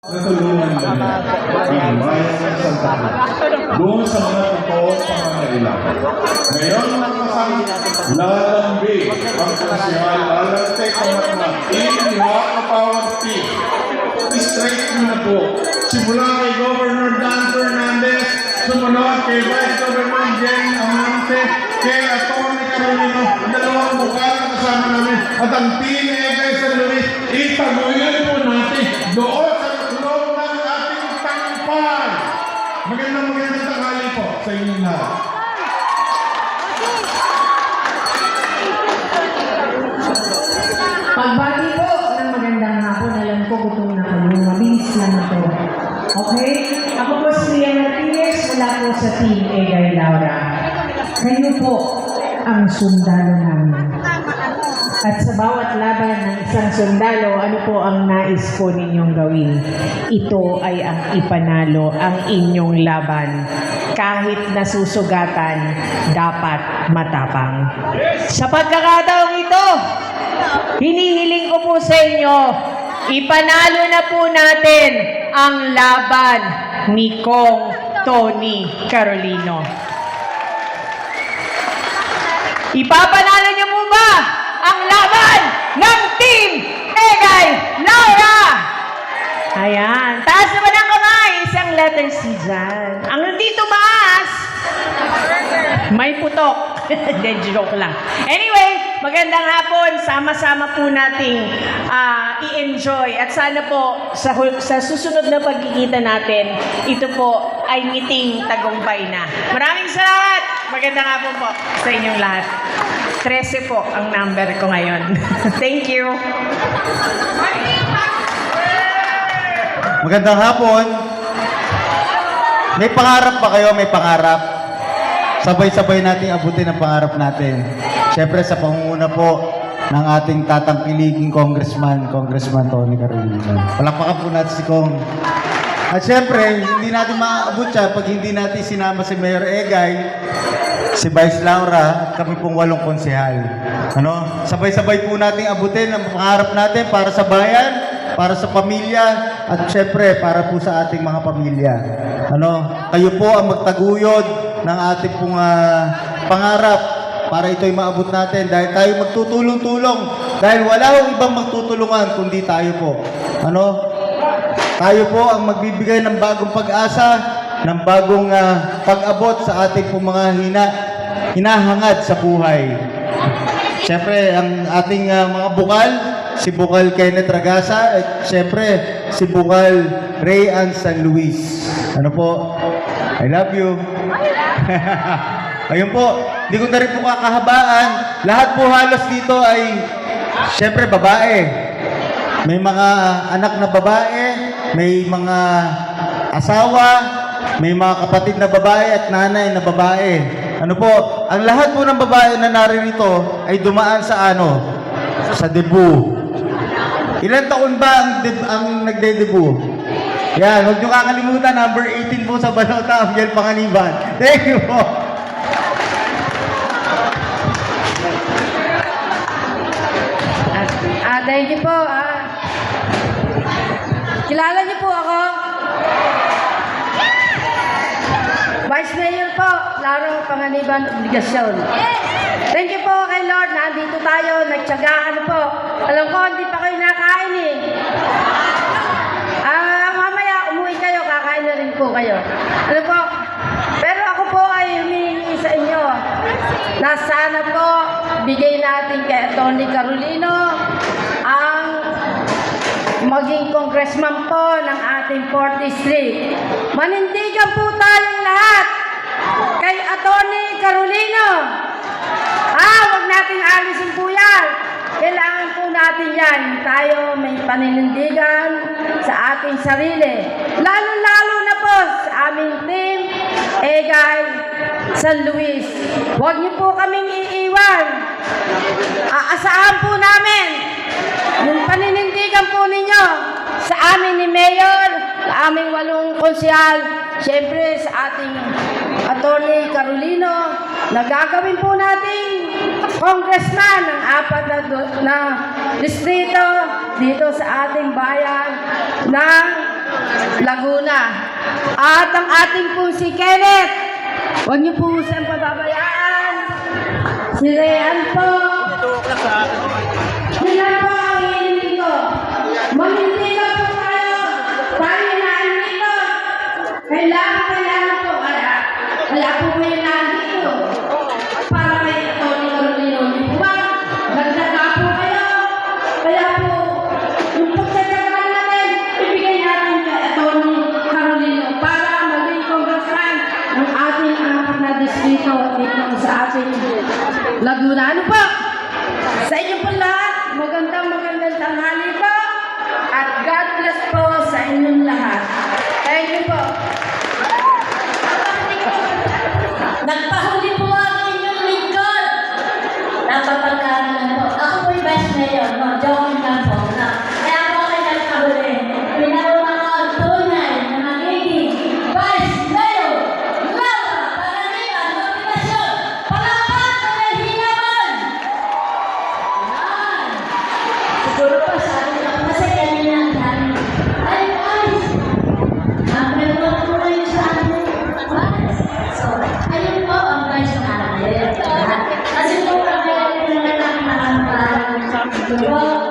Natulungan nila ang bayan ng Santa Cruz doon sa mga totoong pangangailangan. Ngayon mga kasama, lalambing ang konsyal, lalantek ang matmat, iniwa ang power team. Straight mo na po. Simula kay Governor Dan Fernandez, sumunod kay Vice Governor Jen Amante, kay Atty. Carolino, dalawang mukha na kasama namin, at ang team Egay San Luis, itaguyan po natin doon sa loob ng ating tangpan. Magandang tanghali po sa inyong lahat. Pagbati po ng magandang hapon, alam ko gutom na kayo. Mabilis lang ito. Okay? Ako po si Liam Martinez, mula po sa Team Egay Laura. Kayo po ang sundalo namin. At sa bawat laban ng isang sundalo, ano po ang nais po ninyong gawin? Ito ay ang ipanalo ang inyong laban. Kahit nasusugatan, dapat matapang. Sa pagkakataong ito, hinihiling ko po sa inyo, ipanalo na po natin ang laban ni Kong Tony Carolino. Ipapanalo niyo po ba ang laban ng Team Egay Laura? Ayan. Taas naman ang kamay. Isang letter C dyan. Ang nandito maas, may putok. Joke lang. Anyway, magandang hapon. Sama-sama po nating i-enjoy. At sana po sa susunod na pagkikita natin, ito po ay ngiting tagumpay na. Maraming salamat. Magandang hapon po sa inyong lahat. 13 po ang number ko ngayon. Thank you. Magandang hapon. May pangarap ba kayo? May pangarap? Sabay-sabay natin abutin ang pangarap natin. Siyempre sa pangunguna po ng ating tatangkiliging Congressman Tony Carolino. Palakpakan po natin si Kong. At siyempre, hindi natin maaabot siya pag hindi natin sinama si Mayor Egay, si Vice Laura, at kami pong 8 konsehal. Sabay-sabay po natin abutin ang pangarap natin para sa bayan, para sa pamilya, at syempre para po sa ating mga pamilya. Kayo po ang magtaguyod ng ating pong pangarap para ito'y maabot natin dahil tayo magtutulong-tulong dahil wala akong ibang magtutulungan kundi tayo po. Tayo po ang magbibigay ng bagong pag-asa, ng bagong pag-abot sa ating pong mga hinahangad sa buhay. Siyempre, ang ating mga bukal, si Bukal Kenneth Ragasa, at siyempre, si Bukal Ray Ann San Luis. I love you. Ayun po, hindi ko na rin po kakahabaan. Lahat po halos dito ay, siyempre, babae. May mga anak na babae, may mga asawa, may mga kapatid na babae at nanay na babae. Ang lahat po ng babae na naririto ay dumaan sa sa debut. Ilan taon ba ang nagde-debut? Yan, huwag niyo kakalimutan, number 18 po sa Balota, Abiel Panganiban. Thank you po. Thank you po. Kilala niyo po ako? Vice Mayor po, Laro Panganiban Obligasyon. Thank you po kay Lord, nandito tayo, nagtyagaan po. Alam ko, hindi pa kayo nakain eh. Mamaya, umuwi kayo, kakain na rin po kayo. Ano po? Pero ako po ay humihingi sa inyo na sana po bigay natin kay Tony Carolino ang maging congressman po ng ating 4th District. Manindigan po tayong lahat kay Atty. Carolino. Huwag nating alisin po yan. Kailangan po natin yan. Tayo may paninindigan sa ating sarili. Lalo-lalo na po sa aming team, Egay San Luis. Huwag niyo po kaming iiwan. Aasahan po namin yung paninindigan po ninyo sa amin ni Mayor, sa aming 8 konsyal, siyempre sa ating Atty. Carolino, na gagawin po natin congressman ng 4 na distrito dito sa ating bayan ng Laguna. At ang ating po si Kenneth. Huwag niyo po siyang pababayaan. Si Rehan po. Sila po ang hihingi ko. Mamintiga po tayo. Tayo na dito. Kailangan po. Kaya po kayo nandito. Para kay Tony Carolino. Di po ba? Nagdaga po kayo. Kaya po, yung pagdadagan natin, ibigay natin kay Tony Carolino para maging congressman ng ating anak na distrito dito sa ating Laguna. Ano po? Sa inyo po lahat, magandang tanghali po. At God bless po sa inyong lahat. Thank you po. Nagpahuli po ang inyong lingkod. Napapagkaroon na po. Ako po yung vice mayor. No, joking lang po. No. Kaya po kayo nagpahuli. Pinauna ko ang tunay na magiging vice mayor. Laura, Paraniba, nominasyon. Palakpak na may hinaman. Yan. Siguro pa sabi ko kasi kanina ang dami. Ay, guys. Meron po kayo sa amin. So, ayun po ang vice natin. Kasi po kami na lang nakakapag